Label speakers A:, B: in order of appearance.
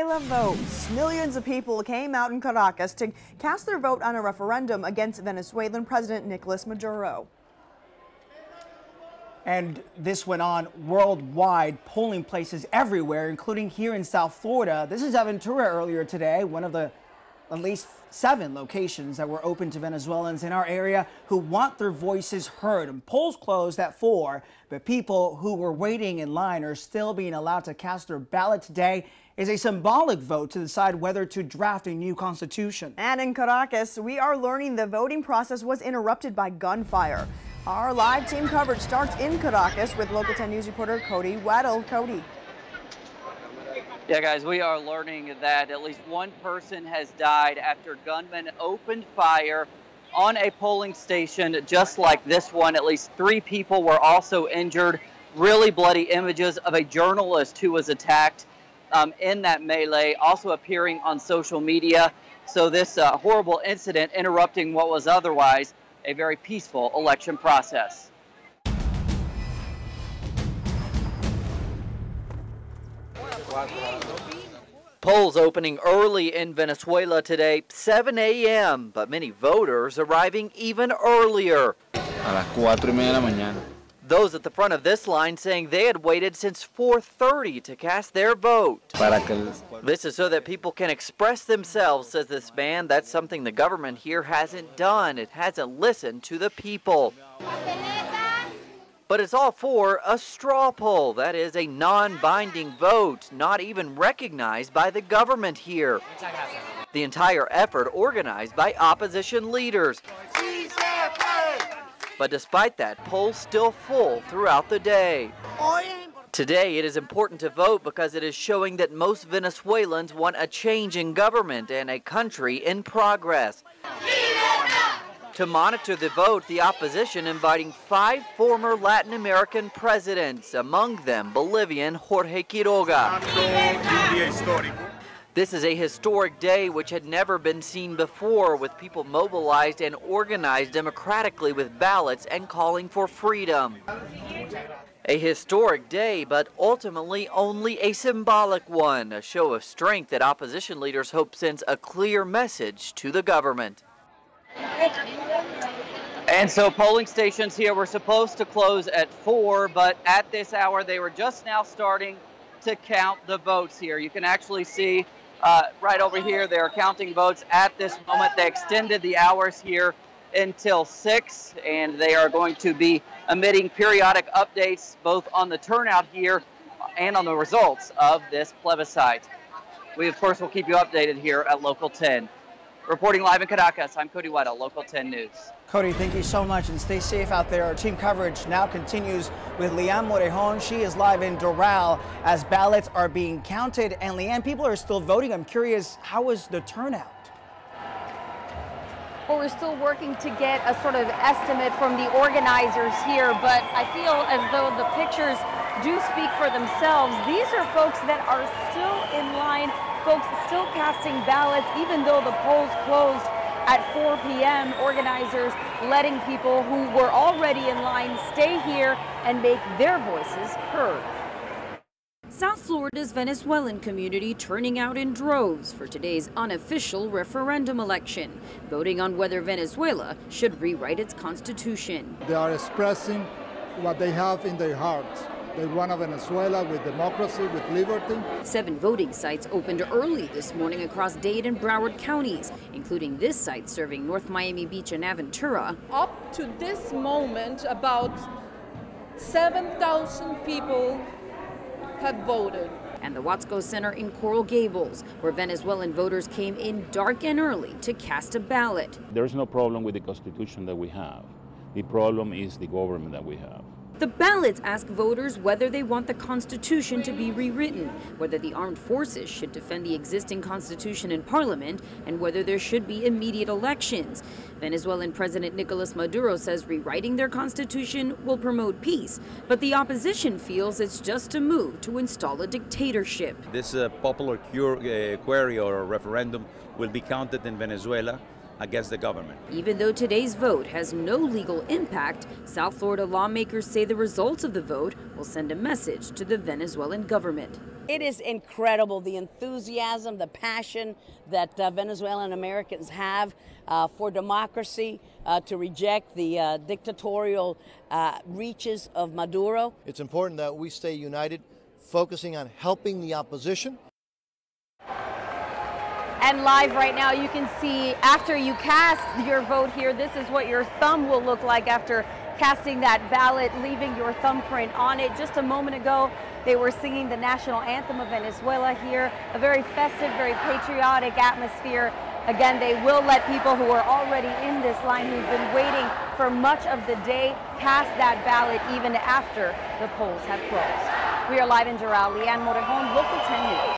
A: Votes. Millions of people came out in Caracas to cast their vote on a referendum against Venezuelan President Nicolas Maduro.
B: And this went on worldwide, polling places everywhere, including here in South Florida. This is Aventura earlier today, one of the at least 7 locations that were open to Venezuelans in our area who want their voices heard. And polls closed at 4, but people who were waiting in line are still being allowed to cast their ballot today. Is a symbolic vote to decide whether to draft a new constitution. And in Caracas, we are learning the voting process was interrupted by gunfire. Our live team coverage starts in Caracas with Local 10 News reporter Cody Weddle. Cody.
C: Yeah, guys, we are learning that at least one person has died after gunmen opened fire on a polling station just like this one. At least 3 people were also injured. Really bloody images of a journalist who was attacked in that melee, also appearing on social media. So this horrible incident interrupting what was otherwise a very peaceful election process. Polls opening early in Venezuela today, 7 a.m., but many voters arriving even earlier.
D: A las 4:30 de la mañana.
C: Those at the front of this line saying they had waited since 4:30 to cast their vote. This is so that people can express themselves, says this man. That's something the government here hasn't done. It hasn't listened to the people. But it's all for a straw poll. That is a non-binding vote, not even recognized by the government here. The entire effort organized by opposition leaders. But despite that, polls still full throughout the day. Today, it is important to vote because it is showing that most Venezuelans want a change in government and a country in progress. To monitor the vote, the opposition inviting 5 former Latin American presidents, among them Bolivian Jorge Quiroga. This is a historic day which had never been seen before, with people mobilized and organized democratically with ballots and calling for freedom. A historic day, but ultimately only a symbolic one, a show of strength that opposition leaders hope sends a clear message to the government. And so polling stations here were supposed to close at 4, but at this hour they were just now starting to count the votes here. You can actually see right over here, they're counting votes at this moment. They extended the hours here until 6, and they are going to be emitting periodic updates both on the turnout here and on the results of this plebiscite. We, of course, will keep you updated here at Local 10. Reporting live in Caracas, I'm Cody Weddle, Local 10 News.
B: Cody, thank you so much, and stay safe out there. Our team coverage now continues with Leanne Morejon. She is live in Doral as ballots are being counted. And Leanne, people are still voting. I'm curious, how was the turnout?
E: Well, we're still working to get a sort of estimate from the organizers here, but I feel as though the pictures do speak for themselves. These are folks that are still in line, folks still casting ballots, even though the polls closed at 4 p.m. Organizers letting people who were already in line stay here and make their voices heard.
F: South Florida's Venezuelan community turning out in droves for today's unofficial referendum election, voting on whether Venezuela should rewrite its constitution.
G: They are expressing what they have in their hearts. They want a Venezuela with democracy, with liberty. 7
F: voting sites opened early this morning across Dade and Broward counties, including this site serving North Miami Beach and Aventura.
H: Up to this moment, about 7,000 people have voted.
F: And the Watsco Center in Coral Gables, where Venezuelan voters came in dark and early to cast a ballot.
I: There's no problem with the constitution that we have. The problem is the government that we have.
F: The ballots ask voters whether they want the Constitution to be rewritten, whether the armed forces should defend the existing Constitution in Parliament, and whether there should be immediate elections. Venezuelan President Nicolas Maduro says rewriting their Constitution will promote peace, but the opposition feels it's just a move to install a dictatorship.
J: This popular query or referendum will be counted in Venezuela against the government.
F: Even though today's vote has no legal impact, South Florida lawmakers say the results of the vote will send a message to the Venezuelan government.
K: It is incredible, the enthusiasm, the passion that Venezuelan Americans have for democracy, to reject the dictatorial reaches of Maduro.
L: It's important that we stay united, focusing on helping the opposition.
E: And live right now, you can see after you cast your vote here, this is what your thumb will look like after casting that ballot, leaving your thumbprint on it. Just a moment ago, they were singing the national anthem of Venezuela here, a very festive, very patriotic atmosphere. Again, they will let people who are already in this line, who've been waiting for much of the day, cast that ballot even after the polls have closed. We are live in Doral. Leanne Morejon, Local 10 News.